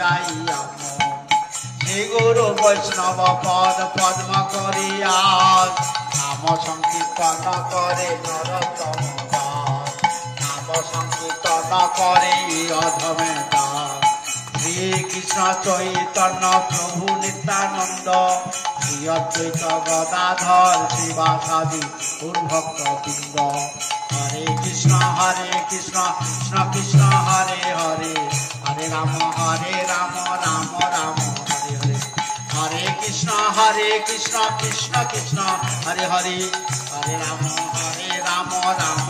যাইয়া শ্রী গুরু বৈষ্ণব পদ পদ্ম করিয়া নাম সংকীর্তন করে নরোত্তম দাস নাম সংকীর্তন করে অধমে দাস শ্রী কৃষ্ণ চৈতন্য প্রভু নিত্যানন্দ শ্রী অদ্বৈত গদাধর শিবাসাদি ভক্ত বৃন্দ হরে কৃষ্ণ কৃষ্ণ কৃষ্ণ হরে হরে হরে রাম রাম রাম হরে হরে হরে কৃষ্ণ কৃষ্ণ কৃষ্ণ হরে হরে হরে রাম রাম